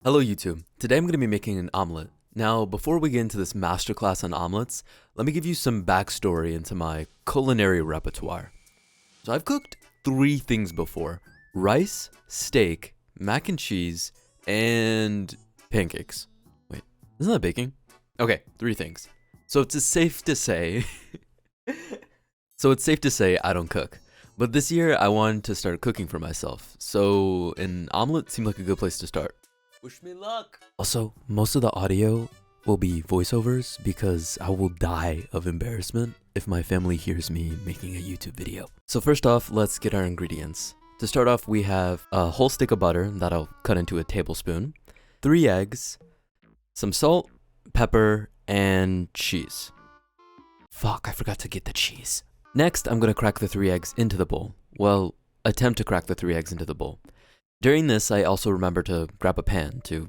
Hello YouTube, today I'm going to be making an omelette. Now before we get into this masterclass on omelets, let me give you some backstory into my culinary repertoire. So I've cooked 3 things before: rice, steak, mac and cheese, and pancakes. Wait, isn't that baking? Okay, 3 things. So it's safe to say I don't cook. But this year I wanted to start cooking for myself, so an omelet seemed like a good place to start. Wish me luck! Also, most of the audio will be voiceovers because I will die of embarrassment if my family hears me making a YouTube video. So first off, let's get our ingredients. To start off, we have a whole stick of butter that I'll cut into a tablespoon, 3 eggs, some salt, pepper, and cheese. Fuck, I forgot to get the cheese. Next, I'm gonna crack the 3 eggs into the bowl. Well, attempt to crack the 3 eggs into the bowl. During this, I also remember to grab a pan to,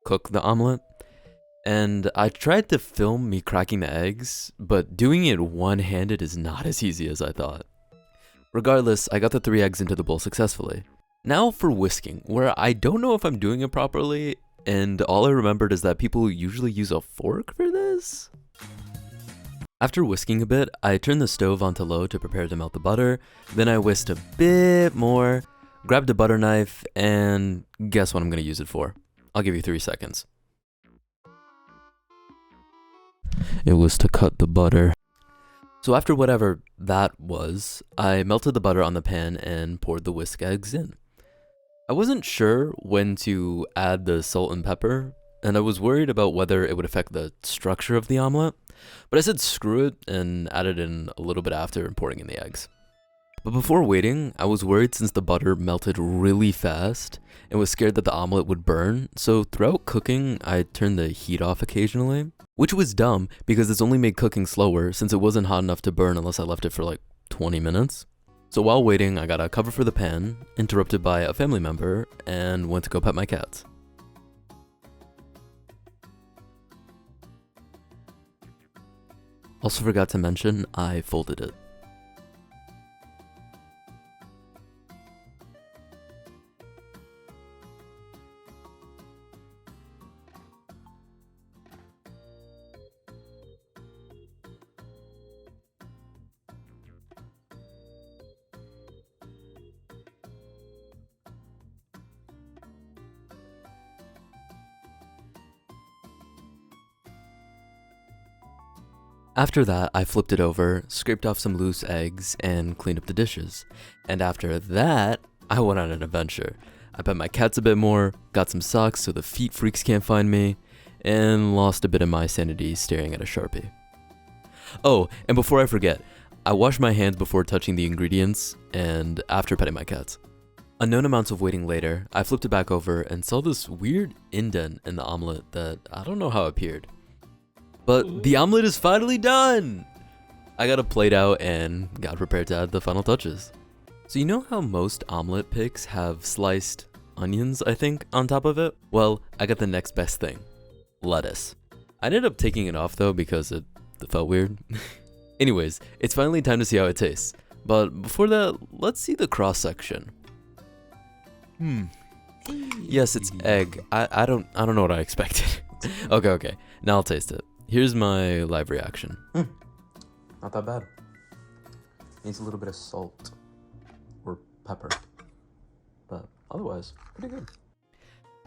cook the omelet. And I tried to film me cracking the eggs, but doing it one-handed is not as easy as I thought. Regardless, I got the 3 eggs into the bowl successfully. Now for whisking, where I don't know if I'm doing it properly, and all I remembered is that people usually use a fork for this? After whisking a bit, I turned the stove onto low to prepare to melt the butter, then I whisked a bit more, grabbed a butter knife, and guess what I'm going to use it for? I'll give you 3 seconds. It was to cut the butter. So after whatever that was, I melted the butter on the pan and poured the whisk eggs in. I wasn't sure when to add the salt and pepper, and I was worried about whether it would affect the structure of the omelet, but I said screw it and added in a little bit after pouring in the eggs. But before waiting, I was worried since the butter melted really fast and was scared that the omelet would burn, so throughout cooking, I turned the heat off occasionally, which was dumb because this only made cooking slower since it wasn't hot enough to burn unless I left it for like 20 minutes. So while waiting, I got a cover for the pan, interrupted by a family member, and went to go pet my cats. Also forgot to mention, I folded it. After that, I flipped it over, scraped off some loose eggs, and cleaned up the dishes. And after that, I went on an adventure. I pet my cats a bit more, got some socks so the feet freaks can't find me, and lost a bit of my sanity staring at a Sharpie. Oh, and before I forget, I washed my hands before touching the ingredients and after petting my cats. Unknown amounts of waiting later, I flipped it back over and saw this weird indent in the omelet that I don't know how it appeared. But the omelet is finally done! I got a plate out and got prepared to add the final touches. So you know how most omelet pics have sliced onions, I think, on top of it? Well, I got the next best thing. Lettuce. I ended up taking it off though because it felt weird. Anyways, it's finally time to see how it tastes. But before that, let's see the cross section. Yes, it's egg. I don't know what I expected. Okay. Now I'll taste it. Here's my live reaction. Not that bad. Needs a little bit of salt or pepper, but otherwise pretty good.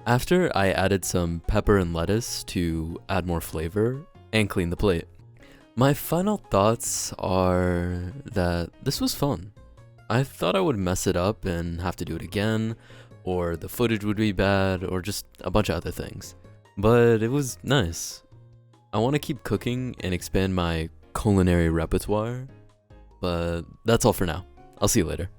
After, I added some pepper and lettuce to add more flavor and clean the plate. My final thoughts are that this was fun. I thought I would mess it up and have to do it again, or the footage would be bad, or just a bunch of other things. But it was nice. I want to keep cooking and expand my culinary repertoire, but that's all for now. I'll see you later.